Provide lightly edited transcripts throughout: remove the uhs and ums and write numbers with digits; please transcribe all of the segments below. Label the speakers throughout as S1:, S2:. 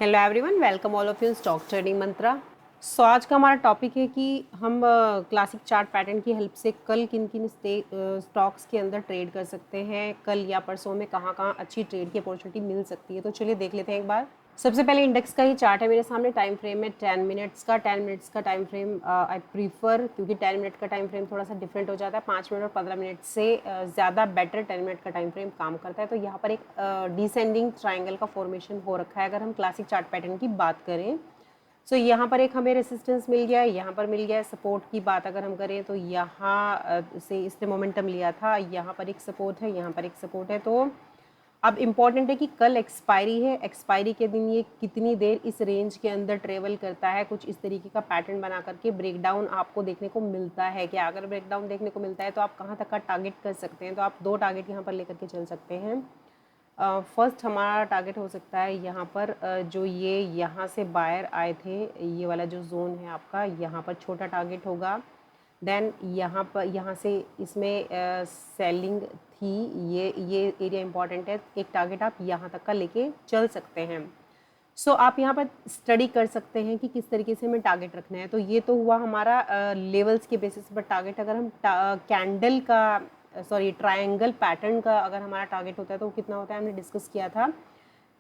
S1: Hello everyone, welcome all of you stock trading Mantra. So आज का हमारा टॉपिक है कि हम क्लासिक चार्ट पैटर्न की हेल्प से कल किन किन स्टॉक्स के अंदर ट्रेड कर सकते हैं, कल या परसों में कहाँ कहाँ अच्छी ट्रेड की अपॉर्चुनिटी मिल सकती है। तो चलिए देख लेते हैं एक बार। सबसे पहले इंडेक्स का ही चार्ट है मेरे सामने। टाइम फ्रेम है 10 मिनट्स का। 10 मिनट्स का टाइम फ्रेम आई प्रीफर, क्योंकि 10 मिनट का टाइम फ्रेम थोड़ा सा डिफरेंट हो जाता है। 5 मिनट और 15 मिनट से ज़्यादा बेटर 10 मिनट का टाइम फ्रेम काम करता है। तो यहाँ पर एक डिसेंडिंग ट्राइंगल का फॉर्मेशन हो रखा है अगर हम क्लासिक चार्ट पैटर्न की बात करें। सो यहाँ पर एक हमें रेसिस्टेंस मिल गया है, यहाँ पर मिल गया है। सपोर्ट की बात अगर हम करें तो यहाँ से इसने मोमेंटम लिया था, यहाँ पर एक सपोर्ट है, यहाँ पर एक सपोर्ट है। तो अब इम्पॉर्टेंट है कि कल एक्सपायरी है, एक्सपायरी के दिन ये कितनी देर इस रेंज के अंदर ट्रेवल करता है। कुछ इस तरीके का पैटर्न बना करके ब्रेकडाउन आपको देखने को मिलता है। क्या अगर ब्रेकडाउन देखने को मिलता है तो आप कहाँ तक का टारगेट कर सकते हैं। तो आप दो टारगेट यहाँ पर लेकर के चल सकते हैं। फर्स्ट हमारा टारगेट हो सकता है यहाँ पर जो ये यहाँ से बायर आए थे, ये वाला जो जोन है आपका, यहाँ पर छोटा टारगेट होगा। देन यहाँ पर यहाँ से इसमें सेलिंग थी, ये एरिया इंपॉर्टेंट है। एक टारगेट आप यहाँ तक का लेके चल सकते हैं। सो आप यहाँ पर स्टडी कर सकते हैं कि किस तरीके से हमें टारगेट रखना है। तो ये तो हुआ हमारा लेवल्स के बेसिस पर टारगेट। अगर हम कैंडल का ट्रायंगल पैटर्न का अगर हमारा टारगेट होता है तो कितना होता है, हमने डिस्कस किया था।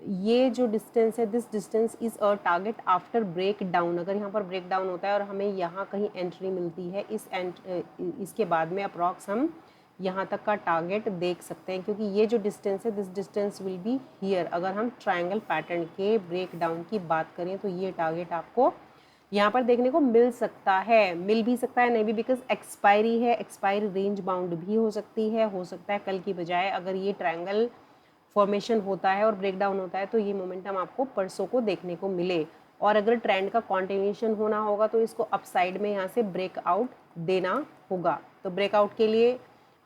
S1: ये जो डिस्टेंस है, this distance is a target after break down. अगर यहाँ पर ब्रेक डाउन होता है और हमें यहाँ कहीं एंट्री मिलती है, इसके बाद में अप्रॉक्स हम यहाँ तक का टारगेट देख सकते हैं, क्योंकि ये जो डिस्टेंस है, this distance will be here. अगर हम ट्रायंगल पैटर्न के ब्रेक डाउन की बात करें तो ये टारगेट आपको यहाँ पर देखने को मिल सकता है, मिल भी सकता है, नहीं भी, बिकॉज एक्सपायरी है। एक्सपायरी रेंज बाउंड भी हो सकती है, हो सकता है कल की बजाय अगर ये ट्रायंगल फॉर्मेशन होता है और ब्रेक डाउन होता है तो ये मोमेंटम आपको परसों को देखने को मिले। और अगर ट्रेंड का कॉन्टिन्यूशन होना होगा तो इसको अपसाइड में यहाँ से ब्रेकआउट देना होगा। तो ब्रेकआउट के लिए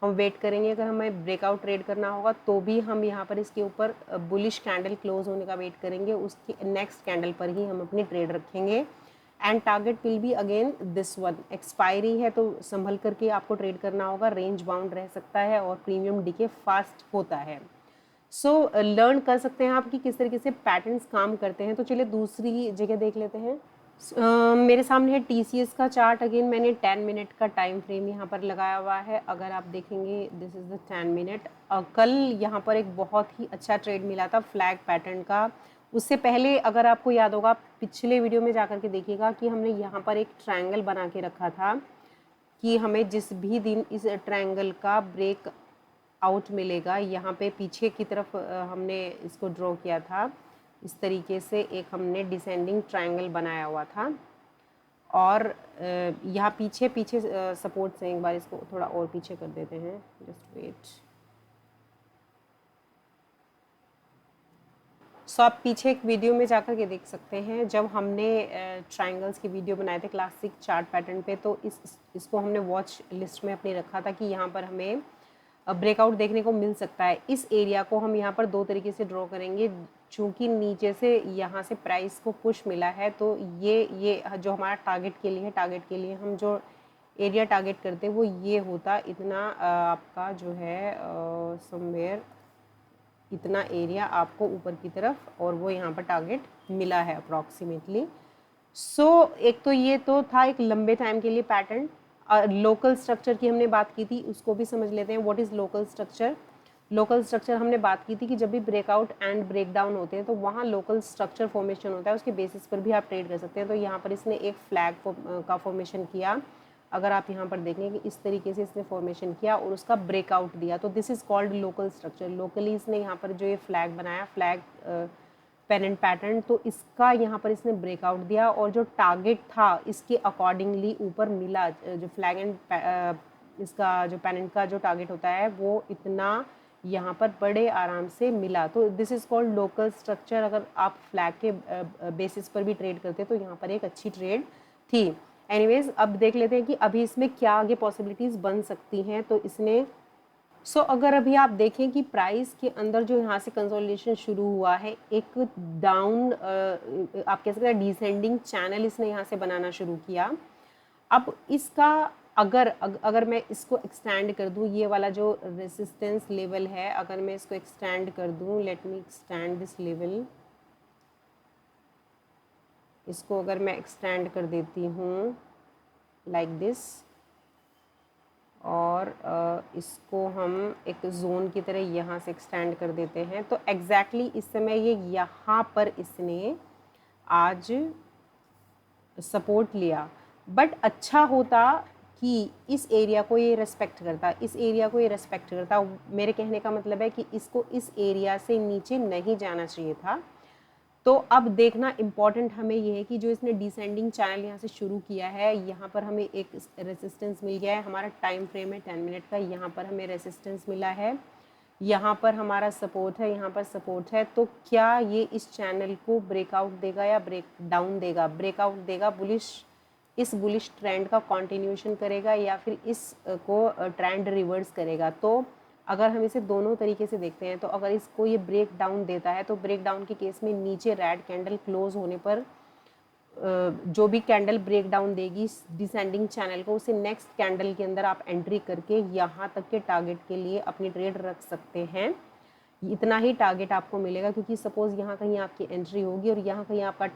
S1: हम वेट करेंगे। अगर हमें ब्रेकआउट ट्रेड करना होगा तो भी हम यहाँ पर इसके ऊपर बुलिश कैंडल क्लोज होने का वेट करेंगे, उसकी नेक्स्ट कैंडल पर ही हम अपनी ट्रेड रखेंगे। And target will be again this one. Expiry है तो संभल करके आपको ट्रेड करना होगा, रेंज बाउंड रह सकता है और प्रीमियम डीके फास्ट होता है। सो लर्न कर सकते हैं आप कि किस तरीके से पैटर्न्स काम करते हैं। तो चलिए दूसरी जगह देख लेते हैं। मेरे सामने है टीसीएस का चार्ट। अगेन मैंने 10 मिनट का टाइम फ्रेम यहाँ पर लगाया हुआ है। अगर आप देखेंगे, दिस इज़ द 10 मिनट। कल यहाँ पर एक बहुत ही अच्छा ट्रेड मिला था फ्लैग पैटर्न का। उससे पहले अगर आपको याद होगा, पिछले वीडियो में जाकर के देखिएगा कि हमने यहाँ पर एक ट्रायंगल बना के रखा था कि हमें जिस भी दिन इस ट्रायंगल का ब्रेक आउट मिलेगा, यहाँ पे पीछे की तरफ हमने इसको ड्रॉ किया था। इस तरीके से एक हमने डिसेंडिंग ट्रायंगल बनाया हुआ था और यहाँ पीछे पीछे सपोर्ट से एक बार इसको थोड़ा और पीछे कर देते हैं। Just wait. सो आप पीछे एक वीडियो में जाकर के देख सकते हैं, जब हमने ट्रायंगल्स की वीडियो बनाए थे क्लासिक चार्ट पैटर्न पे, तो इसको हमने वॉच लिस्ट में अपने रखा था कि यहाँ पर हमें ब्रेकआउट देखने को मिल सकता है। इस एरिया को हम यहाँ पर दो तरीके से ड्रॉ करेंगे। चूँकि नीचे से यहाँ से प्राइस को पुश मिला है तो ये जो हमारा टारगेट के लिए है, टारगेट के लिए हम जो एरिया टारगेट करते हैं वो ये होता, इतना आपका जो है समवेयर इतना एरिया आपको ऊपर की तरफ, और वो यहाँ पर टारगेट मिला है अप्रॉक्सीमेटली। सो एक तो ये तो था एक लंबे टाइम के लिए पैटर्न। लोकल स्ट्रक्चर की हमने बात की थी, उसको भी समझ लेते हैं। What is local structure? Local structure हमने बात की थी कि जब भी ब्रेकआउट एंड ब्रेक डाउन होते हैं तो वहाँ लोकल स्ट्रक्चर फॉर्मेशन होता है, उसके बेसिस पर भी आप ट्रेड कर सकते हैं। तो यहाँ पर इसने एक फ्लैग का फॉर्मेशन किया। अगर आप यहाँ पर देखें कि इस तरीके से इसने फॉर्मेशन किया और उसका ब्रेकआउट दिया, तो this is called local structure. Locally इसने यहाँ पर जो ये फ्लैग बनाया, फ्लैग पेनेंट पैटर्न, तो इसका यहाँ पर इसने ब्रेकआउट दिया और जो टारगेट था इसके अकॉर्डिंगली ऊपर मिला। जो फ्लैग एंड इसका जो पेनेंट का जो टारगेट होता है वो इतना यहाँ पर बड़े आराम से मिला। तो this is called local structure. अगर आप फ्लैग के बेसिस पर भी ट्रेड करते तो यहाँ पर एक अच्छी ट्रेड थी। एनीवेज, अब देख लेते हैं कि अभी इसमें क्या आगे पॉसिबिलिटीज़ बन सकती हैं। तो इसने अगर अभी आप देखें कि प्राइस के अंदर जो यहाँ से कंसोलिडेशन शुरू हुआ है, एक डाउन आप कह सकते हैं डिसेंडिंग चैनल इसने यहाँ से बनाना शुरू किया। अब इसका अगर मैं इसको एक्सटेंड कर दूँ, ये वाला जो रेसिस्टेंस लेवल है, अगर मैं इसको एक्सटेंड कर दूँ, late me extend this level. इसको अगर मैं एक्सटेंड कर देती हूँ लाइक दिस, और इसको हम एक जोन की तरह यहाँ से एक्सटेंड कर देते हैं, तो एग्जैक्टली इस समय ये यहाँ पर इसने आज सपोर्ट लिया। बट अच्छा होता कि इस एरिया को ये रेस्पेक्ट करता, इस एरिया को ये रेस्पेक्ट करता। मेरे कहने का मतलब है कि इसको इस एरिया से नीचे नहीं जाना चाहिए था। तो अब देखना इम्पॉर्टेंट हमें ये है कि जो इसने डिसेंडिंग चैनल यहाँ से शुरू किया है, यहाँ पर हमें एक रेसिस्टेंस मिल गया है। हमारा टाइम फ्रेम है 10 मिनट का, यहाँ पर हमें रेसिस्टेंस मिला है, यहाँ पर हमारा सपोर्ट है, यहाँ पर सपोर्ट है। तो क्या ये इस चैनल को ब्रेकआउट देगा या ब्रेक डाउन देगा? ब्रेकआउट देगा, बुलिश, इस बुलिश ट्रेंड का कंटिन्यूशन करेगा, या फिर इस को ट्रेंड रिवर्स करेगा। तो अगर हम इसे दोनों तरीके से देखते हैं, तो अगर इसको ये ब्रेक डाउन देता है तो ब्रेक डाउन के केस में नीचे रेड कैंडल क्लोज होने पर जो भी कैंडल ब्रेक डाउन देगी डिसेंडिंग चैनल को, उसे नेक्स्ट कैंडल के अंदर आप एंट्री करके यहाँ तक के टारगेट के लिए अपनी ट्रेड रख सकते हैं। इतना ही टारगेट आपको मिलेगा, क्योंकि सपोज यहाँ कहीं आपकी एंट्री होगी और यहाँ कहीं आपका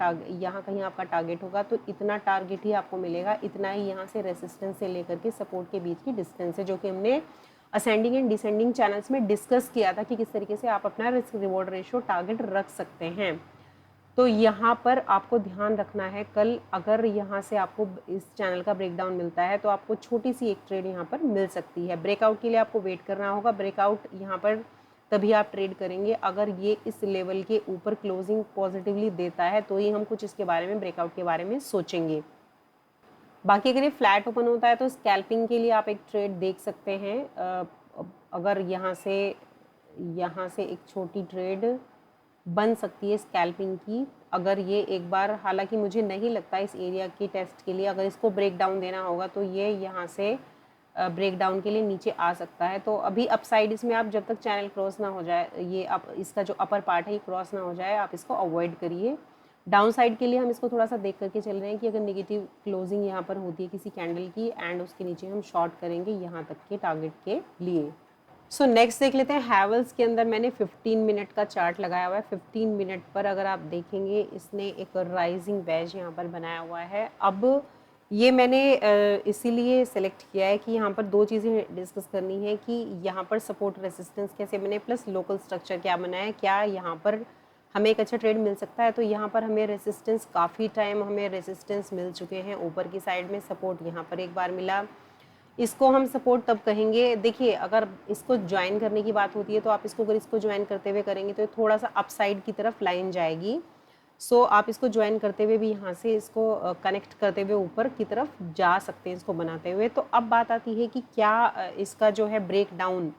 S1: टारगेट होगा, तो इतना टारगेट ही आपको मिलेगा। इतना ही यहाँ से रेसिस्टेंस से लेकर के सपोर्ट के बीच की डिस्टेंस है, जो कि हमने असेंडिंग एंड डिसेंडिंग चैनल्स में डिस्कस किया था कि किस तरीके से आप अपना रिस्क रिवॉर्ड रेशियो टारगेट रख सकते हैं। तो यहाँ पर आपको ध्यान रखना है, कल अगर यहाँ से आपको इस चैनल का ब्रेकडाउन मिलता है तो आपको छोटी सी एक ट्रेड यहाँ पर मिल सकती है। ब्रेकआउट के लिए आपको वेट करना होगा। ब्रेकआउट यहाँ पर तभी आप ट्रेड करेंगे अगर ये इस लेवल के ऊपर क्लोजिंग पॉजिटिवली देता है, तो ही हम कुछ इसके बारे में, ब्रेकआउट के बारे में सोचेंगे। बाकी अगर ये फ्लैट ओपन होता है तो स्कैल्पिंग के लिए आप एक ट्रेड देख सकते हैं। अगर यहाँ से एक छोटी ट्रेड बन सकती है स्कैल्पिंग की, अगर ये एक बार, हालांकि मुझे नहीं लगता इस एरिया की टेस्ट के लिए, अगर इसको ब्रेक डाउन देना होगा तो ये यहाँ से ब्रेक डाउन के लिए नीचे आ सकता है। तो अभी अपसाइड इसमें आप जब तक चैनल क्रॉस ना हो जाए, ये इसका जो अपर पार्ट है ये क्रॉस ना हो जाए, आप इसको अवॉइड करिए। डाउन साइड के लिए हम इसको थोड़ा सा देख करके चल रहे हैं कि अगर नेगेटिव क्लोजिंग यहाँ पर होती है किसी कैंडल की एंड उसके नीचे हम शॉर्ट करेंगे यहाँ तक के टारगेट के लिए। सो नेक्स्ट देख लेते हैं हैवेल्स के अंदर मैंने 15 मिनट का चार्ट लगाया हुआ है। 15 मिनट पर अगर आप देखेंगे इसने एक राइजिंग वेज यहाँ पर बनाया हुआ है। अब ये मैंने इसीलिए सेलेक्ट किया है कि यहाँ पर दो चीज़ें डिस्कस करनी है कि यहाँ पर सपोर्ट रेसिस्टेंस कैसे बने, प्लस लोकल स्ट्रक्चर क्या बना है, क्या यहाँ पर हमें एक अच्छा ट्रेड मिल सकता है। तो यहाँ पर हमें रेसिस्टेंस, काफ़ी टाइम हमें रेसिस्टेंस मिल चुके हैं ऊपर की साइड में। सपोर्ट यहाँ पर एक बार मिला, इसको हम सपोर्ट तब कहेंगे, देखिए अगर इसको ज्वाइन करने की बात होती है तो आप इसको, अगर इसको ज्वाइन करते हुए करेंगे तो थोड़ा सा अपसाइड की तरफ लाइन जाएगी। सो आप इसको ज्वाइन करते हुए भी यहाँ से इसको कनेक्ट करते हुए ऊपर की तरफ जा सकते हैं इसको बनाते हुए। तो अब बात आती है कि क्या इसका जो है ब्रेक डाउन,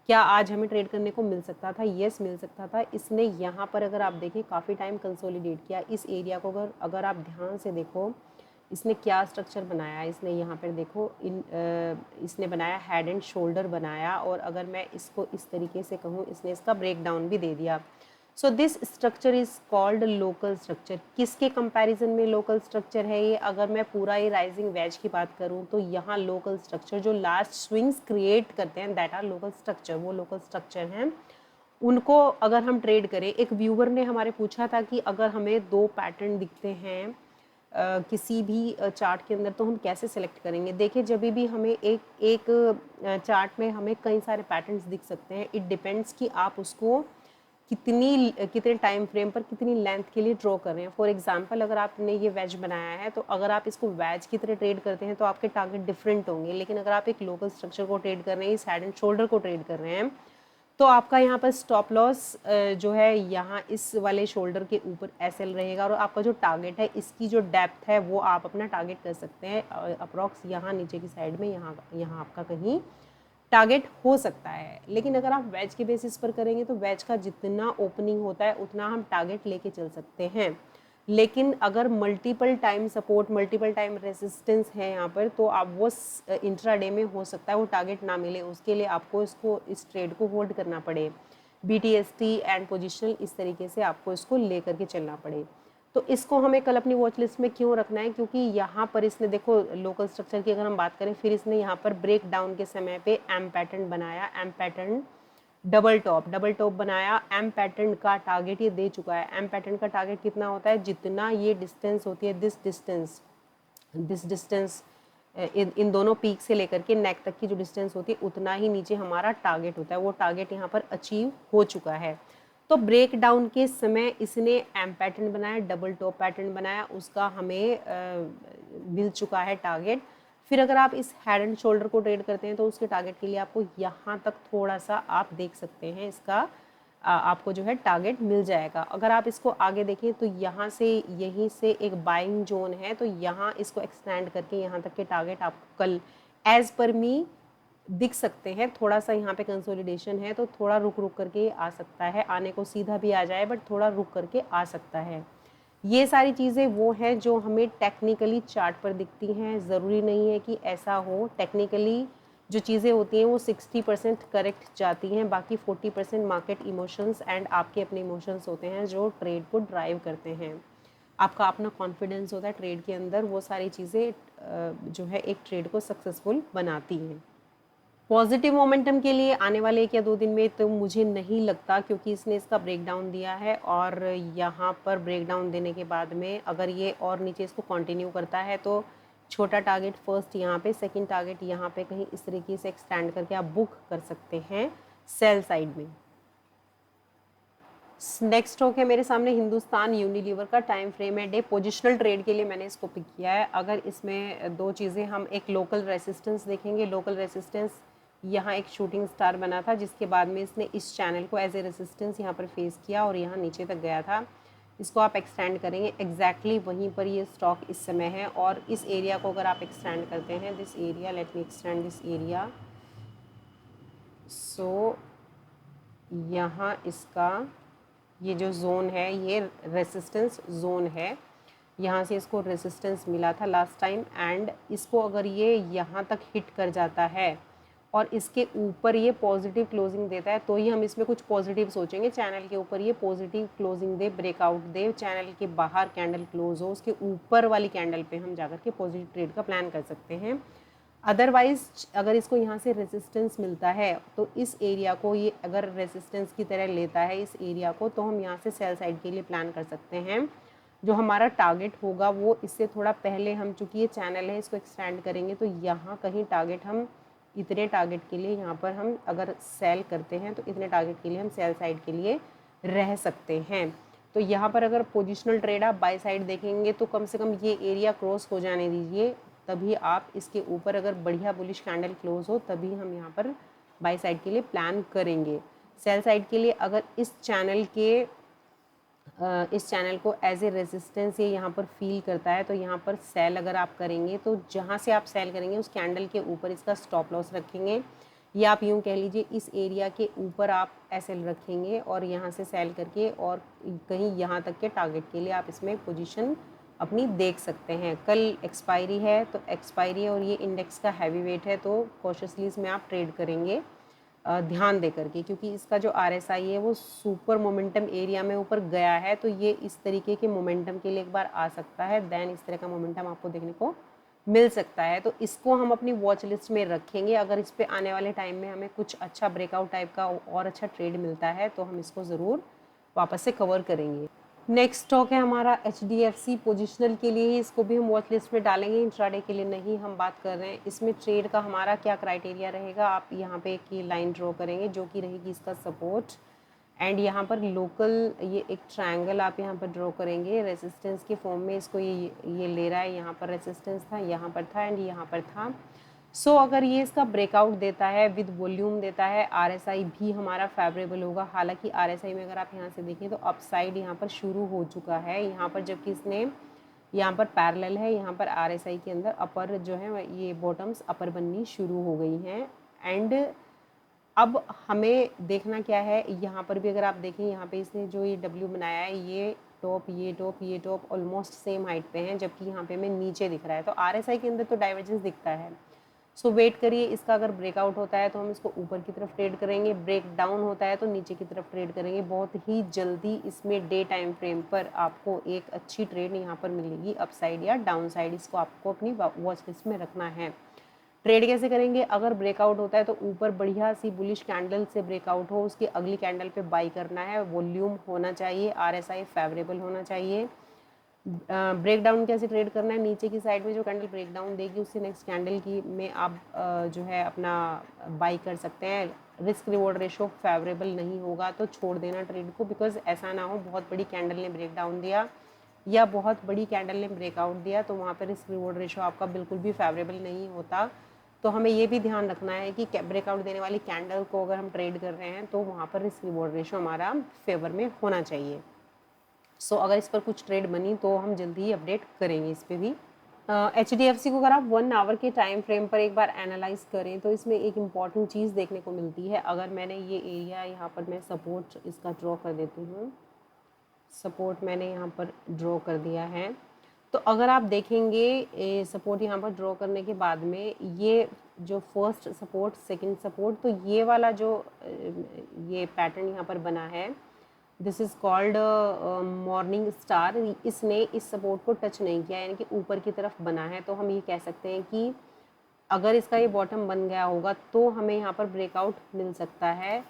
S1: क्या आज हमें ट्रेड करने को मिल सकता था? यस, मिल सकता था। इसने यहाँ पर अगर आप देखें काफ़ी टाइम कंसोलिडेट किया इस एरिया को। अगर आप ध्यान से देखो इसने क्या स्ट्रक्चर बनाया, इसने यहाँ पर देखो इसने बनाया हेड एंड शोल्डर बनाया, और अगर मैं इसको इस तरीके से कहूँ, इसने इसका ब्रेक डाउन भी दे दिया। So this structure is called local structure. किसके कंपैरिजन में लोकल स्ट्रक्चर है ये? अगर मैं पूरा ये राइजिंग वेज की बात करूँ तो यहाँ लोकल स्ट्रक्चर जो लास्ट स्विंग्स क्रिएट करते हैं, दैट आर लोकल स्ट्रक्चर, वो लोकल स्ट्रक्चर हैं। उनको अगर हम ट्रेड करें, एक व्यूवर ने हमारे पूछा था कि अगर हमें दो पैटर्न दिखते हैं किसी भी चार्ट के अंदर तो हम कैसे सेलेक्ट करेंगे? देखिए, जब भी हमें एक चार्ट में हमें कई सारे पैटर्न्स दिख सकते हैं। इट डिपेंड्स कि आप उसको कितने टाइम फ्रेम पर, कितनी लेंथ के लिए ड्रॉ कर रहे हैं। फॉर एग्जांपल, अगर आपने ये वेज बनाया है तो अगर आप इसको वेज की तरह ट्रेड करते हैं तो आपके टारगेट डिफरेंट होंगे। लेकिन अगर आप एक लोकल स्ट्रक्चर को ट्रेड कर रहे हैं, इस हेड एंड शोल्डर को ट्रेड कर रहे हैं, तो आपका यहाँ पर स्टॉप लॉस जो है यहाँ इस वाले शोल्डर के ऊपर एसएल रहेगा, और आपका जो टारगेट है, इसकी जो डेप्थ है वो आप अपना टारगेट कर सकते हैं अप्रॉक्स यहाँ नीचे की साइड में, यहाँ आपका कहीं टारगेट हो सकता है। लेकिन अगर आप वेज के बेसिस पर करेंगे तो वेज का जितना ओपनिंग होता है उतना हम टारगेट लेके चल सकते हैं। लेकिन अगर multiple time support, multiple time resistance है यहाँ पर, तो आप वो इंट्राडे में हो सकता है वो टारगेट ना मिले, उसके लिए आपको इस ट्रेड को होल्ड करना पड़े। BTST एंड पोजिशनल, इस तरीके से आपको इसको ले करके चलना पड़े। तो इसको हमें कल अपनी वॉच लिस्ट में क्यों रखना है? क्योंकि यहाँ पर इसने, देखो लोकल स्ट्रक्चर की अगर हम बात करें, फिर इसने यहाँ पर ब्रेक डाउन के समय पे एम पैटर्न बनाया। एम पैटर्न डबल टॉप बनाया, एम पैटर्न का टारगेट ये दे चुका है। एम पैटर्न का टारगेट कितना होता है, जितना ये डिस्टेंस होती है, दिस डिस्टेंस इन दोनों पीक से लेकर के नेक तक की जो डिस्टेंस होती है उतना ही नीचे हमारा टारगेट होता है। वो टारगेट यहाँ पर अचीव हो चुका है। तो ब्रेक डाउन के समय इसने एम पैटर्न बनाया, डबल टॉप पैटर्न बनाया, उसका हमें मिल चुका है टारगेट। फिर अगर आप इस हेड एंड शोल्डर को ट्रेड करते हैं तो उसके टारगेट के लिए आपको यहाँ तक थोड़ा सा आप देख सकते हैं, इसका आपको जो है टारगेट मिल जाएगा। अगर आप इसको आगे देखें तो यहाँ से यहीं से एक बाइंग जोन है, तो यहाँ इसको एक्सटेंड करके यहाँ तक के टारगेट आपको कल एज पर मी दिख सकते हैं। थोड़ा सा यहाँ पे कंसोलिडेशन है तो थोड़ा रुक रुक करके आ सकता है, आने को सीधा भी आ जाए बट थोड़ा रुक करके आ सकता है। ये सारी चीज़ें वो हैं जो हमें टेक्निकली चार्ट पर दिखती हैं। ज़रूरी नहीं है कि ऐसा हो, टेक्निकली जो चीज़ें होती हैं वो 60% करेक्ट जाती हैं, बाकी 40% मार्केट इमोशंस एंड आपके अपने इमोशंस होते हैं जो ट्रेड को ड्राइव करते हैं। आपका अपना कॉन्फिडेंस होता है ट्रेड के अंदर, वो सारी चीज़ें जो है एक ट्रेड को सक्सेसफुल बनाती हैं। पॉजिटिव मोमेंटम के लिए आने वाले 1 या 2 दिन में तो मुझे नहीं लगता, क्योंकि इसने इसका ब्रेकडाउन दिया है और यहाँ पर ब्रेकडाउन देने के बाद में अगर ये और नीचे इसको कंटिन्यू करता है तो छोटा टारगेट फर्स्ट यहाँ पे, सेकंड टारगेट यहाँ पे कहीं इस तरीके से एक्सटेंड करके आप बुक कर सकते हैं सेल साइड में। नेक्स्ट स्टॉक है मेरे सामने हिंदुस्तान यूनिलीवर का, टाइम फ्रेम है डे। पोजिशनल ट्रेड के लिए मैंने इसको पिक किया है। अगर इसमें दो चीज़ें, हम एक लोकल रेसिस्टेंस देखेंगे। लोकल रेसिस्टेंस यहाँ एक शूटिंग स्टार बना था जिसके बाद में इसने इस चैनल को एज ए रेसिस्टेंस यहाँ पर फेस किया और यहाँ नीचे तक गया था। इसको आप एक्सटेंड करेंगे, एग्जैक्टली वहीं पर ये स्टॉक इस समय है। और इस एरिया को अगर आप एक्सटेंड करते हैं, this area, let me extend this area, so यहाँ इसका ये जो जोन है ये रेसिस्टेंस जोन है। यहाँ से इसको रेसिस्टेंस मिला था लास्ट टाइम एंड इसको अगर ये यहाँ तक हिट कर जाता है और इसके ऊपर ये पॉजिटिव क्लोजिंग देता है तो ही हम इसमें कुछ पॉजिटिव सोचेंगे। चैनल के ऊपर ये पॉजिटिव क्लोजिंग दे, ब्रेकआउट दे, चैनल के बाहर कैंडल क्लोज हो, उसके ऊपर वाली कैंडल पे हम जाकर के पॉजिटिव ट्रेड का प्लान कर सकते हैं। अदरवाइज अगर इसको यहाँ से रेजिस्टेंस मिलता है तो इस एरिया को ये अगर रेजिस्टेंस की तरह लेता है इस एरिया को, तो हम यहाँ से सेल साइड के लिए प्लान कर सकते हैं। जो हमारा टारगेट होगा वो इससे थोड़ा पहले, हम चूँकि ये चैनल है इसको एक्सटेंड करेंगे तो यहाँ कहीं टारगेट, हम इतने टारगेट के लिए यहाँ पर हम अगर सेल करते हैं तो इतने टारगेट के लिए हम सेल साइड के लिए रह सकते हैं। तो यहाँ पर अगर पोजिशनल ट्रेड आप बाय साइड देखेंगे तो कम से कम ये एरिया क्रॉस हो जाने दीजिए, तभी आप इसके ऊपर अगर बढ़िया बुलिश कैंडल क्लोज हो तभी हम यहाँ पर बाय साइड के लिए प्लान करेंगे। सेल साइड के लिए अगर इस चैनल को एज ए रेजिस्टेंस ये यहाँ पर फील करता है तो यहाँ पर सेल अगर आप करेंगे तो जहाँ से आप सेल करेंगे उस कैंडल के ऊपर इसका स्टॉप लॉस रखेंगे, या आप यूँ कह लीजिए इस एरिया के ऊपर आप एसएल रखेंगे और यहाँ से सेल करके और कहीं यहाँ तक के टारगेट के लिए आप इसमें पोजीशन अपनी देख सकते हैं। कल एक्सपायरी है तो एक्सपायरी है और ये इंडेक्स का हैवी वेट है तो कॉशियसली इसमें आप ट्रेड करेंगे ध्यान दे करके, क्योंकि इसका जो RSI है वो सुपर मोमेंटम एरिया में ऊपर गया है तो ये इस तरीके के मोमेंटम के लिए एक बार आ सकता है, देन इस तरह का मोमेंटम आपको देखने को मिल सकता है। तो इसको हम अपनी वॉच लिस्ट में रखेंगे। अगर इस पे आने वाले टाइम में हमें कुछ अच्छा ब्रेकआउट टाइप का और अच्छा ट्रेड मिलता है तो हम इसको ज़रूर वापस से कवर करेंगे। नेक्स्ट स्टॉक है हमारा HDFC। पोजिशनल के लिए ही इसको भी हम वॉच लिस्ट में डालेंगे, इंट्राडे के लिए नहीं हम बात कर रहे हैं। इसमें ट्रेड का हमारा क्या क्राइटेरिया रहेगा, आप यहाँ पे एक ये लाइन ड्रॉ करेंगे जो कि रहेगी इसका सपोर्ट, एंड यहाँ पर लोकल ये एक ट्रायंगल आप यहाँ पर ड्रॉ करेंगे रेजिस्टेंस के फॉर्म में। इसको ये ले रहा है, यहाँ पर रेजिस्टेंस था, यहाँ पर था एंड यहाँ पर था। सो अगर ये इसका ब्रेकआउट देता है विद वॉल्यूम देता है, RSI भी हमारा फेवरेबल होगा। हालांकि RSI में अगर आप यहाँ से देखें तो अपसाइड यहाँ पर शुरू हो चुका है यहाँ पर, जबकि इसने यहाँ पर पैरेलल है, यहाँ पर RSI के अंदर अपर जो है ये बॉटम्स अपर बननी शुरू हो गई हैं। एंड अब हमें देखना क्या है, यहाँ पर भी अगर आप देखें यहाँ पे इसने जो ये W बनाया है, ये टॉप ऑलमोस्ट सेम हाइट पे हैं, जबकि यहाँ पे हमें नीचे दिख रहा है। तो RSI के अंदर तो डाइवर्जेंस दिखता है। सो वेट करिए, इसका अगर ब्रेकआउट होता है तो हम इसको ऊपर की तरफ ट्रेड करेंगे, ब्रेक डाउन होता है तो नीचे की तरफ ट्रेड करेंगे। बहुत ही जल्दी इसमें डे टाइम फ्रेम पर आपको एक अच्छी ट्रेड यहाँ पर मिलेगी, अपसाइड या डाउन साइड। इसको आपको अपनी वॉच लिस्ट में रखना है। ट्रेड कैसे करेंगे, अगर ब्रेकआउट होता है तो ऊपर बढ़िया सी बुलिश कैंडल से ब्रेकआउट हो, उसकी अगली कैंडल पे बाई करना है, वॉल्यूम होना चाहिए, RSI फेवरेबल होना चाहिए। ब्रेकडाउन कैसे ट्रेड करना है, नीचे की साइड में जो कैंडल ब्रेकडाउन देगी उससे नेक्स्ट कैंडल की में आप जो है अपना बाई कर सकते हैं। रिस्क रिवॉर्ड रेशो फेवरेबल नहीं होगा तो छोड़ देना ट्रेड को, बिकॉज ऐसा ना हो बहुत बड़ी कैंडल ने ब्रेकडाउन दिया या बहुत बड़ी कैंडल ने ब्रेकआउट दिया तो वहाँ पर रिस्क रिवॉर्ड रेशो आपका बिल्कुल भी फेवरेबल नहीं होता। तो हमें ये भी ध्यान रखना है कि ब्रेकआउट देने वाली कैंडल को अगर हम ट्रेड कर रहे हैं तो वहाँ पर रिस्क रिवॉर्ड रेशो हमारा फेवर में होना चाहिए। सो अगर इस पर कुछ ट्रेड बनी तो हम जल्दी ही अपडेट करेंगे इस पर भी। HDFC को अगर आप 1 आवर के टाइम फ्रेम पर एक बार एनालाइज करें तो इसमें एक इम्पॉर्टेंट चीज़ देखने को मिलती है। अगर मैंने ये एरिया यहाँ पर मैं सपोर्ट इसका ड्रॉ कर देती हूँ, सपोर्ट मैंने यहाँ पर ड्रॉ कर दिया है, तो अगर आप देखेंगे सपोर्ट यहाँ पर ड्रॉ करने के बाद में ये जो फर्स्ट सपोर्ट सेकंड सपोर्ट, तो ये वाला जो ये पैटर्न यहाँ पर बना है, this is called morning star, इसने इस सपोर्ट को टच नहीं किया, यानी कि ऊपर की तरफ बना है। तो हम ये कह सकते हैं कि अगर इसका ये बॉटम बन गया होगा तो हमें यहाँ पर ब्रेकआउट मिल सकता है।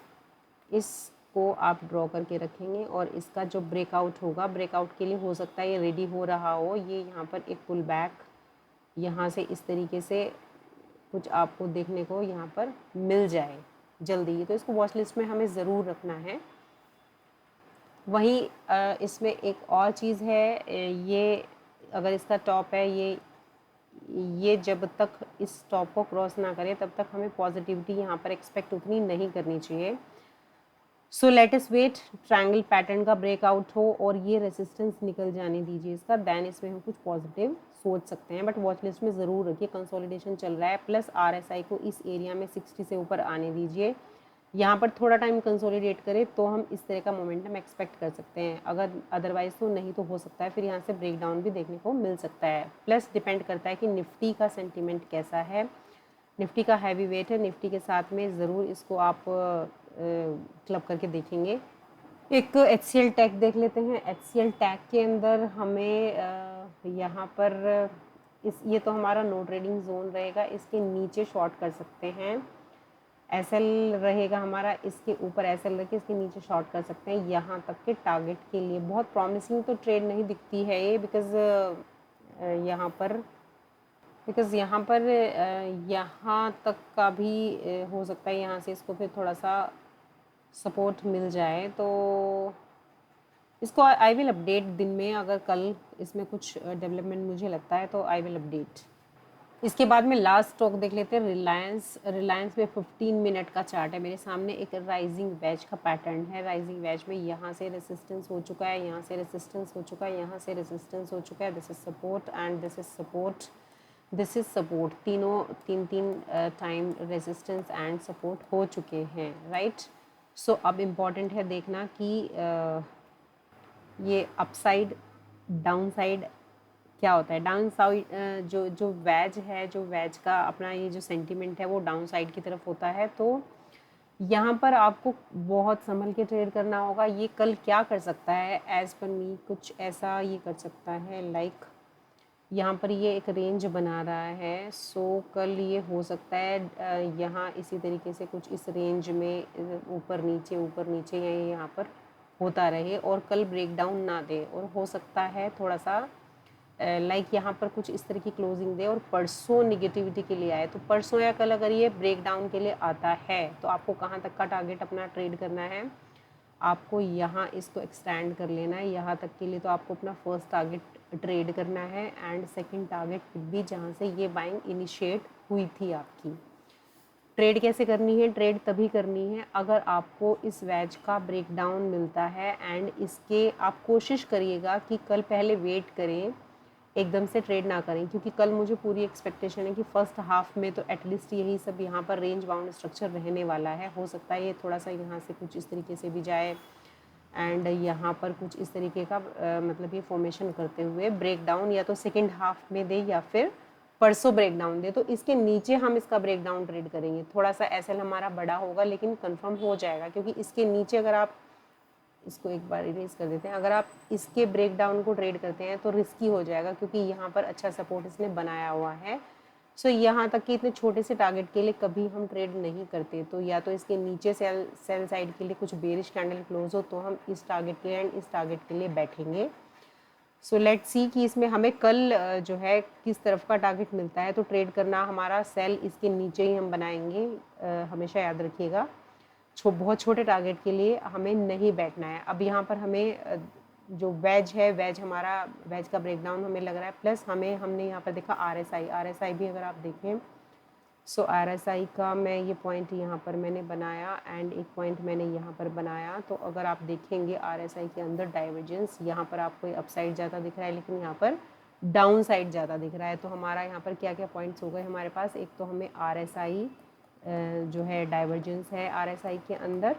S1: इसको आप ड्रॉ करके रखेंगे और इसका जो ब्रेकआउट होगा, ब्रेकआउट के लिए हो सकता है ये रेडी हो रहा हो, ये यहाँ पर एक पुल बैक यहाँ से इस तरीके से कुछ आपको देखने को यहाँ पर मिल जाए जल्दी, तो इसको वॉच लिस्ट में हमें ज़रूर रखना है। वहीं इसमें एक और चीज़ है, ये अगर इसका टॉप है, ये जब तक इस टॉप को क्रॉस ना करे तब तक हमें पॉजिटिविटी यहाँ पर एक्सपेक्ट उतनी नहीं करनी चाहिए। So let us wait, triangle pattern का ब्रेकआउट हो और ये रेसिस्टेंस निकल जाने दीजिए इसका, देन इसमें हम कुछ पॉजिटिव सोच सकते हैं। बट वॉच लिस्ट में ज़रूर रखिए, कंसोलिडेशन चल रहा है, प्लस RSI को इस एरिया में 60 से ऊपर आने दीजिए। यहाँ पर थोड़ा टाइम कंसोलिडेट करें तो हम इस तरह का मोमेंटम एक्सपेक्ट कर सकते हैं, अगर अदरवाइज़ तो नहीं तो हो सकता है फिर यहाँ से ब्रेकडाउन भी देखने को मिल सकता है। प्लस डिपेंड करता है कि निफ्टी का सेंटिमेंट कैसा है, निफ्टी का हैवी वेट है, निफ्टी के साथ में ज़रूर इसको आप क्लब करके देखेंगे। एक HCL टैग देख लेते हैं। HCL टैग के अंदर हमें यहाँ पर ये तो हमारा नो ट्रेडिंग जोन रहेगा, इसके नीचे शॉर्ट कर सकते हैं। SL रहेगा हमारा, इसके ऊपर SL रख के इसके नीचे शॉर्ट कर सकते हैं यहाँ तक के टारगेट के लिए। बहुत प्रॉमिसिंग तो ट्रेड नहीं दिखती है ये, बिकॉज़ यहाँ पर यहाँ तक का भी हो सकता है, यहाँ से इसको फिर थोड़ा सा सपोर्ट मिल जाए तो इसको आई विल अपडेट दिन में, अगर कल इसमें कुछ डेवलपमेंट मुझे लगता है तो आई विल अपडेट। इसके बाद में लास्ट स्टॉक देख लेते हैं, रिलायंस में 15 मिनट का चार्ट है मेरे सामने। एक राइजिंग वेज का पैटर्न है, राइजिंग वेज में यहाँ से रेसिस्टेंस हो चुका है, यहाँ से रेसिस्टेंस हो चुका है, यहाँ से रेसिस्टेंस हो चुका है, this is support and this is support, this is support, तीन टाइम रेजिस्टेंस एंड सपोर्ट हो चुके हैं, राइट। सो अब इम्पॉर्टेंट है देखना कि ये अपसाइड डाउन साइड क्या होता है। डाउन साइड जो वेज है, जो वेज का अपना ये जो सेंटीमेंट है वो डाउन साइड की तरफ होता है, तो यहाँ पर आपको बहुत संभल के ट्रेड करना होगा। ये कल क्या कर सकता है, एज़ पर मी कुछ ऐसा ये कर सकता है, लाइक यहाँ पर ये एक रेंज बना रहा है, सो कल ये हो सकता है यहाँ इसी तरीके से कुछ इस रेंज में ऊपर नीचे या यहाँ पर होता रहे और कल ब्रेकडाउन ना दे, और हो सकता है थोड़ा सा लाइक यहाँ पर कुछ इस तरह की क्लोजिंग दे और परसों निगेटिविटी के लिए आए। तो परसों या कल अगर ये ब्रेकडाउन के लिए आता है तो आपको कहाँ तक का टारगेट अपना ट्रेड करना है, आपको यहाँ इसको एक्सटेंड कर लेना है यहाँ तक के लिए, तो आपको अपना फर्स्ट टारगेट ट्रेड करना है एंड सेकंड टारगेट भी जहाँ से ये बाइंग इनिशिएट हुई थी आपकी। ट्रेड कैसे करनी है, ट्रेड तभी करनी है अगर आपको इस वेज का ब्रेकडाउन मिलता है एंड इसके आप कोशिश करिएगा कि कल पहले वेट करें, एकदम से ट्रेड ना करें, क्योंकि कल मुझे पूरी एक्सपेक्टेशन है कि फर्स्ट हाफ में तो एटलीस्ट यही सब यहाँ पर रेंज बाउंड स्ट्रक्चर रहने वाला है। हो सकता है ये थोड़ा सा यहाँ से कुछ इस तरीके से भी जाए एंड यहाँ पर कुछ इस तरीके का मतलब ये फॉर्मेशन करते हुए ब्रेकडाउन या तो सेकेंड हाफ में दे या फिर परसों ब्रेकडाउन दे, तो इसके नीचे हम इसका ब्रेकडाउन ट्रेड करेंगे। थोड़ा सा एसएल हमारा बड़ा होगा लेकिन कंफर्म हो जाएगा, क्योंकि इसके नीचे अगर आप इसको एक बार इरेज कर देते हैं, अगर आप इसके ब्रेकडाउन को ट्रेड करते हैं तो रिस्की हो जाएगा, क्योंकि यहाँ पर अच्छा सपोर्ट इसने बनाया हुआ है। सो यहाँ तक कि इतने छोटे से टारगेट के लिए कभी हम ट्रेड नहीं करते, तो या तो इसके नीचे सेल साइड के लिए कुछ बेरिश कैंडल क्लोज हो तो हम इस टारगेट के लिए एंड इस टारगेट के लिए बैठेंगे। सो लेट्स सी कि इसमें हमें कल जो है किस तरफ का टारगेट मिलता है। तो ट्रेड करना हमारा सेल इसके नीचे ही हम बनाएंगे, हमेशा याद रखिएगा। बहुत छोटे टारगेट के लिए हमें नहीं बैठना है। अब यहाँ पर हमें जो वेज है, वेज हमारा वेज का ब्रेकडाउन हमें लग रहा है, प्लस हमने यहाँ पर देखा आरएसआई भी अगर आप देखें, सो आरएसआई का मैं ये पॉइंट यहाँ पर मैंने बनाया एंड एक पॉइंट मैंने यहाँ पर बनाया। तो अगर आप देखेंगे आरएसआई के अंदर डाइवर्जेंस, यहाँ पर आपको अपसाइड ज़्यादा दिख रहा है लेकिन यहाँ पर डाउन साइड ज़्यादा दिख रहा है। तो हमारा यहाँ पर क्या क्या पॉइंट्स हो गए हमारे पास, एक तो हमें आरएसआई जो है डाइवर्जेंस है आरएसआई के अंदर,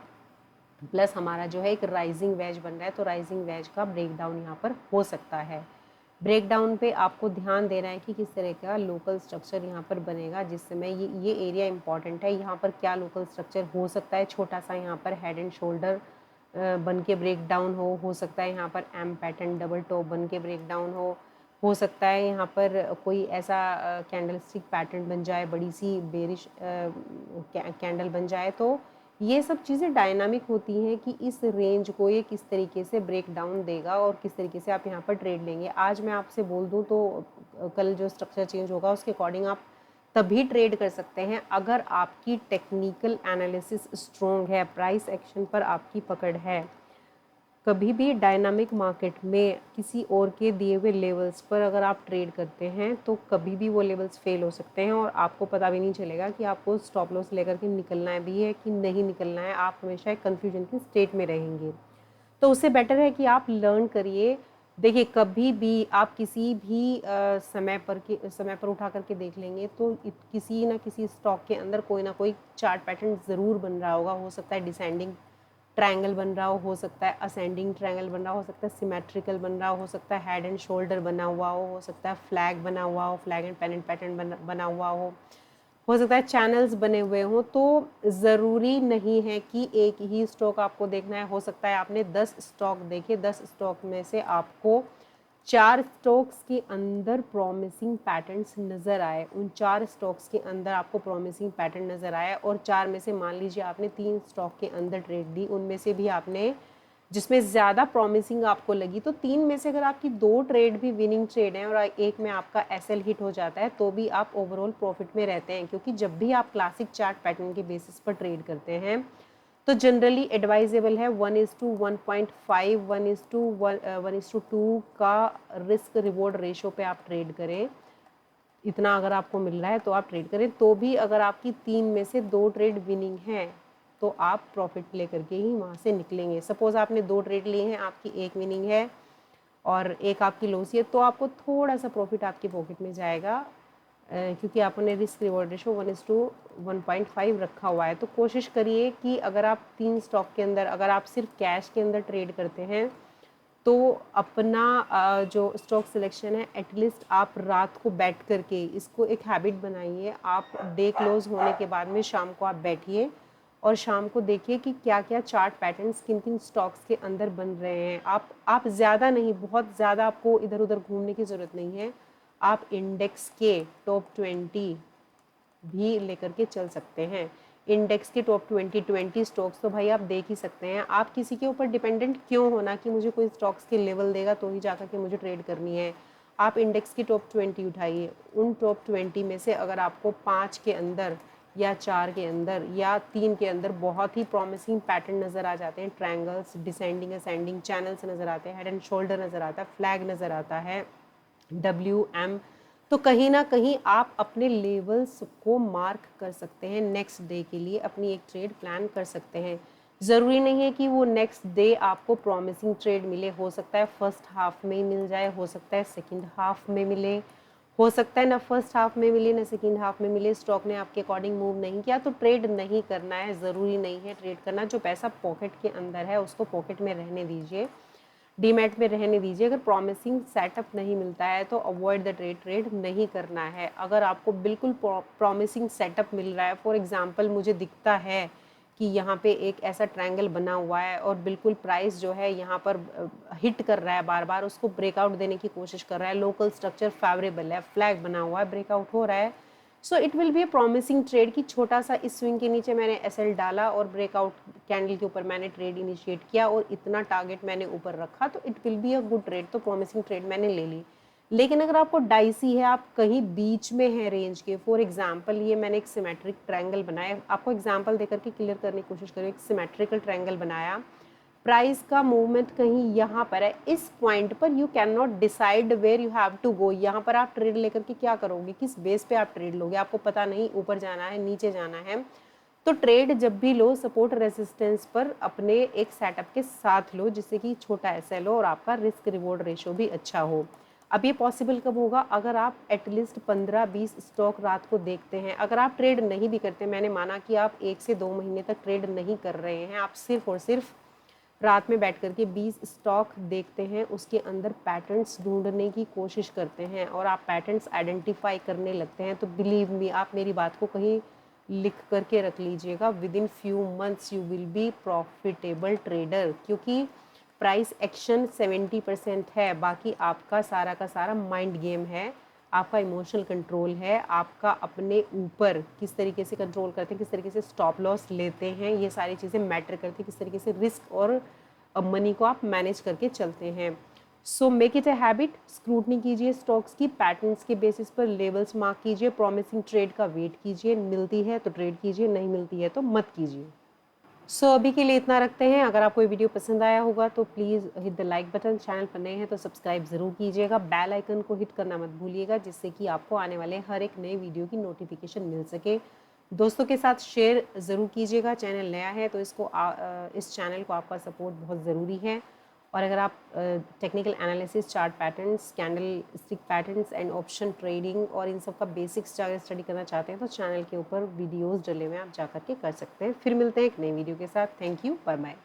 S1: प्लस हमारा जो है एक राइजिंग वेज बन रहा है। तो राइजिंग वेज का ब्रेकडाउन यहाँ पर हो सकता है। ब्रेकडाउन पे आपको ध्यान देना है कि किस तरह का लोकल स्ट्रक्चर यहाँ पर बनेगा, जिस समय ये एरिया इंपॉर्टेंट है। यहाँ पर क्या लोकल स्ट्रक्चर हो सकता है, छोटा सा यहाँ पर हेड एंड शोल्डर बन के ब्रेकडाउन हो सकता है यहाँ पर एम पैटर्न डबल टॉप बन के ब्रेकडाउन हो सकता है यहाँ पर कोई ऐसा कैंडल स्टिक पैटर्न बन जाए, बड़ी सी बेरिश कैंडल बन जाए। तो ये सब चीज़ें डायनामिक होती हैं कि इस रेंज को ये किस तरीके से ब्रेक डाउन देगा और किस तरीके से आप यहाँ पर ट्रेड लेंगे। आज मैं आपसे बोल दूँ तो कल जो स्ट्रक्चर चेंज होगा उसके अकॉर्डिंग आप तभी ट्रेड कर सकते हैं अगर आपकी टेक्निकल एनालिसिस स्ट्रॉन्ग है, प्राइस एक्शन पर आपकी पकड़ है। कभी भी डायनामिक मार्केट में किसी और के दिए हुए लेवल्स पर अगर आप ट्रेड करते हैं तो कभी भी वो लेवल्स फेल हो सकते हैं और आपको पता भी नहीं चलेगा कि आपको स्टॉप लॉस लेकर के निकलना भी है कि नहीं निकलना है। आप हमेशा एक कन्फ्यूजन की स्टेट में रहेंगे। तो उससे बेटर है कि आप लर्न करिए। देखिए, कभी भी आप किसी भी समय पर उठा करके देख लेंगे तो किसी ना किसी स्टॉक के अंदर कोई ना कोई चार्ट पैटर्न ज़रूर बन रहा होगा। हो सकता है डिसेंडिंग ट्रायंगल बन रहा हो सकता है असेंडिंग ट्रायंगल बन रहा हो सकता है सिमेट्रिकल बन रहा हो सकता है हेड एंड शोल्डर बना हुआ हो सकता है फ्लैग बना हुआ हो, फ्लैग एंड पेनेंट पैटर्न बना हुआ हो सकता है चैनल्स बने हुए हों। तो ज़रूरी नहीं है कि एक ही स्टॉक आपको देखना है। हो सकता है आपने 10 स्टॉक देखे, 10 स्टॉक में से आपको 4 स्टॉक्स के अंदर प्रॉमिसिंग पैटर्न्स नज़र आए, उन 4 स्टॉक्स के अंदर आपको प्रॉमिसिंग पैटर्न नज़र आया और 4 में से मान लीजिए आपने 3 स्टॉक के अंदर ट्रेड दी, उनमें से भी आपने जिसमें ज़्यादा प्रॉमिसिंग आपको लगी, तो 3 में से अगर आपकी 2 ट्रेड भी विनिंग ट्रेड हैं और एक में आपका एसएल हिट हो जाता है तो भी आप ओवरऑल प्रॉफिट में रहते हैं। क्योंकि जब भी आप क्लासिक चार्ट पैटर्न के बेसिस पर ट्रेड करते हैं तो जनरली एडवाइजेबल है 1:1.5 1:2 का रिस्क रिवॉर्ड रेशो पे आप ट्रेड करें। इतना अगर आपको मिल रहा है तो आप ट्रेड करें। तो भी अगर आपकी 3 में से 2 ट्रेड विनिंग हैं तो आप प्रॉफिट लेकर के ही वहाँ से निकलेंगे। सपोज़ आपने 2 ट्रेड लिए हैं, आपकी एक विनिंग है और एक आपकी लॉस है, तो आपको थोड़ा सा प्रॉफिट आपकी पॉकेट में जाएगा क्योंकि आपने रिस्क रिवॉर्ड रेशो 1:1.5 रखा हुआ है। तो कोशिश करिए कि अगर आप 3 स्टॉक के अंदर अगर आप सिर्फ कैश के अंदर ट्रेड करते हैं तो अपना जो स्टॉक सिलेक्शन है एटलीस्ट आप रात को बैठ करके इसको एक हैबिट बनाइए। आप डे क्लोज होने के बाद में शाम को आप बैठिए और शाम को देखिए कि क्या क्या चार्ट पैटर्न्स किन किन स्टॉक्स के अंदर बन रहे हैं। आप ज़्यादा नहीं, बहुत ज़्यादा आपको इधर उधर घूमने की ज़रूरत नहीं है। आप इंडेक्स के टॉप 20 भी लेकर के चल सकते हैं। इंडेक्स के टॉप 20 स्टॉक्स तो भाई आप देख ही सकते हैं। आप किसी के ऊपर डिपेंडेंट क्यों होना कि मुझे कोई स्टॉक्स के लेवल देगा तो ही जाकर के मुझे ट्रेड करनी है। आप इंडेक्स की टॉप 20 उठाइए, उन टॉप 20 में से अगर आपको 5 के अंदर या 4 के अंदर या 3 के अंदर बहुत ही प्रॉमिसिंग पैटर्न नज़र आ जाते हैं, ट्रायंगल्स, डिसेंडिंग असेंडिंग चैनल्स नज़र आते हैं, हेड एंड शोल्डर नज़र आता है, फ्लैग नज़र आता है, WM, तो कहीं ना कहीं आप अपने लेवल्स को मार्क कर सकते हैं। नेक्स्ट डे के लिए अपनी एक ट्रेड प्लान कर सकते हैं। ज़रूरी नहीं है कि वो नेक्स्ट डे आपको प्रॉमिसिंग ट्रेड मिले। हो सकता है फर्स्ट हाफ में ही मिल जाए, हो सकता है सेकंड हाफ में मिले, हो सकता है ना फर्स्ट हाफ में मिले ना सेकंड हाफ में मिले। स्टॉक ने आपके अकॉर्डिंग मूव नहीं किया तो ट्रेड नहीं करना है। ज़रूरी नहीं है ट्रेड करना। जो पैसा पॉकेट के अंदर है उसको पॉकेट में रहने दीजिए, डीमैट में रहने दीजिए। अगर प्रॉमिसिंग सेटअप नहीं मिलता है तो अवॉइड द ट्रेड नहीं करना है। अगर आपको बिल्कुल प्रॉमिसिंग सेटअप मिल रहा है, फॉर एग्जांपल मुझे दिखता है कि यहाँ पे एक ऐसा ट्रायंगल बना हुआ है और बिल्कुल प्राइस जो है यहाँ पर हिट कर रहा है, बार बार उसको ब्रेकआउट देने की कोशिश कर रहा है, लोकल स्ट्रक्चर फेवरेबल है, फ्लैग बना हुआ है, ब्रेकआउट हो रहा है, so it will be a promising trade कि छोटा सा इस स्विंग के नीचे मैंने एसएल डाला और ब्रेकआउट कैंडल के ऊपर मैंने ट्रेड इनिशिएट किया और इतना टारगेट मैंने ऊपर रखा, तो it will be a good trade, तो प्रॉमिसिंग ट्रेड मैंने ले ली। लेकिन अगर आपको डाइसी है, आप कहीं बीच में है रेंज के, फॉर एग्जांपल ये मैंने एक सिमेट्रिक ट्रायंगल बनाया, आपको एग्जांपल देकर के क्लियर करने की कोशिश करूँ। एक सिमेट्रिकल ट्रायंगल बनाया, प्राइस का मूवमेंट कहीं यहाँ पर है, इस पॉइंट पर you can not decide where you have to go. यहाँ पर आप ट्रेड लेकर के क्या करोगे, किस बेस पे आप ट्रेड लोगे, आपको पता नहीं ऊपर जाना है नीचे जाना है। तो ट्रेड जब भी लो, सपोर्ट रेजिस्टेंस पर अपने एक सेटअप के साथ लो, जिससे कि छोटा एसएल हो और आपका रिस्क रिवॉर्ड रेशो भी अच्छा हो। अब ये पॉसिबल कब होगा, अगर आप एटलीस्ट 15-20 स्टॉक रात को देखते हैं। अगर आप ट्रेड नहीं भी करते, मैंने माना कि आप 1 से 2 महीने तक ट्रेड नहीं कर रहे हैं, आप सिर्फ और सिर्फ रात में बैठ करके 20 स्टॉक देखते हैं, उसके अंदर पैटर्न्स ढूंढने की कोशिश करते हैं और आप पैटर्न्स आइडेंटिफाई करने लगते हैं, तो बिलीव मी, आप मेरी बात को कहीं लिख करके रख लीजिएगा, with in few months you will be profitable trader. क्योंकि प्राइस एक्शन 70% है, बाकी आपका सारा का सारा माइंड गेम है, आपका इमोशनल कंट्रोल है, आपका अपने ऊपर किस तरीके से कंट्रोल करते हैं, किस तरीके से स्टॉप लॉस लेते हैं, ये सारी चीज़ें मैटर करती हैं, किस तरीके से रिस्क और मनी को आप मैनेज करके चलते हैं। So make it a habit, scrutiny कीजिए स्टॉक्स की, पैटर्न्स के बेसिस पर लेवल्स मार्क कीजिए, प्रॉमिसिंग ट्रेड का वेट कीजिए, मिलती है तो ट्रेड कीजिए, नहीं मिलती है तो मत कीजिए। सो अभी के लिए इतना रखते हैं। अगर आपको ये वीडियो पसंद आया होगा तो please hit the like button, channel पर नए हैं तो सब्सक्राइब ज़रूर कीजिएगा, बेल आइकन को हिट करना मत भूलिएगा, जिससे कि आपको आने वाले हर एक नए वीडियो की नोटिफिकेशन मिल सके। दोस्तों के साथ शेयर ज़रूर कीजिएगा, चैनल नया है तो इस चैनल को आपका सपोर्ट बहुत ज़रूरी है। और अगर आप technical analysis, chart patterns, candle stick patterns and option trading और इन सब का बेसिक्स अगर स्टडी करना चाहते हैं तो चैनल के ऊपर वीडियोस डले हुए हैं, आप जा करके कर सकते हैं। फिर मिलते हैं एक नई वीडियो के साथ। Thank you, bye bye.